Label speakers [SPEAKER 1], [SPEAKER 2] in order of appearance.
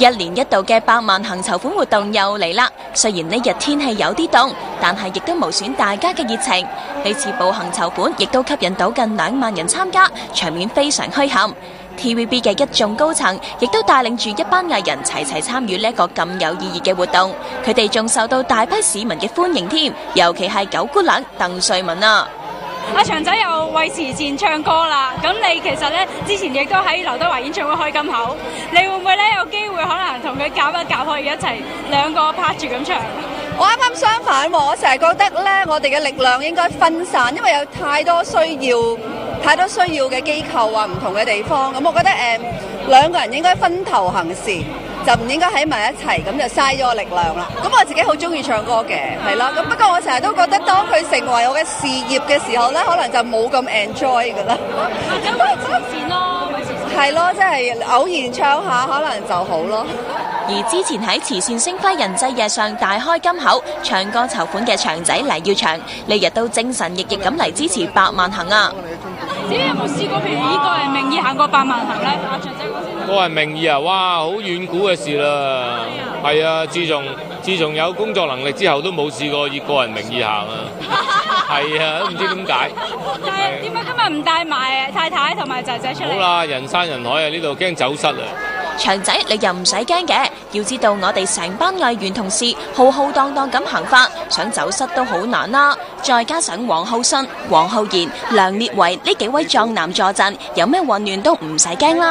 [SPEAKER 1] 一年一度嘅百萬行籌款活動又嚟啦！雖然呢日天氣有啲凍，但係亦都無損大家嘅熱情。呢次步行籌款亦都吸引到近2萬人參加，場面非常墟冚。TVB 嘅一眾高層亦都帶領住一班藝人齊齊參與呢一個咁有意義嘅活動，佢哋仲受到大批市民嘅歡迎添，尤其係九姑娘鄧萃雯啊！
[SPEAKER 2] 阿祥仔又為慈善唱歌啦，咁你其實咧之前亦都喺劉德華演唱會開金口，你會唔會咧有機會可能同佢夾一夾，可以一齊兩個拍住咁唱？
[SPEAKER 3] 我啱啱相反喎，我成日覺得咧，我哋嘅力量應該分散，因為有太多需要嘅機構啊，唔同嘅地方，咁我覺得兩個人應該分頭行事。就唔應該喺埋一齊，咁就嘥咗個力量啦。咁我自己好中意唱歌嘅，係啦。咁不過我成日都覺得，當佢成為我嘅事業嘅時候咧，可能就冇咁 enjoy 噶啦。
[SPEAKER 2] 咁咪慈善咯，
[SPEAKER 3] 係咯，即係偶然唱下，可能就好咯。
[SPEAKER 1] 而之前喺慈善星輝人際夜上大開金口唱歌籌款嘅祥仔黎耀祥，呢日都精神奕奕咁嚟支持百萬行啊！
[SPEAKER 2] 自己有冇試過譬如以個人名義行過百萬行咧？阿祥仔講先。
[SPEAKER 4] 個人名義啊，哇，好遠古嘅事啦。係啊，自從有工作能力之後，都冇試過以個人名義行啊。係啊，都唔知點解。
[SPEAKER 2] 但係點解今日唔帶埋太太同埋仔仔出嚟？
[SPEAKER 4] 好啦，人山人海啊，呢度驚走失啊！
[SPEAKER 1] 祥仔，你又唔使驚嘅，要知道我哋成班藝員同事浩浩蕩蕩咁行法，想走失都好難啦。再加上王浩信、黃浩然、梁烈唯呢幾位壯男助陣，有咩混亂都唔使驚啦。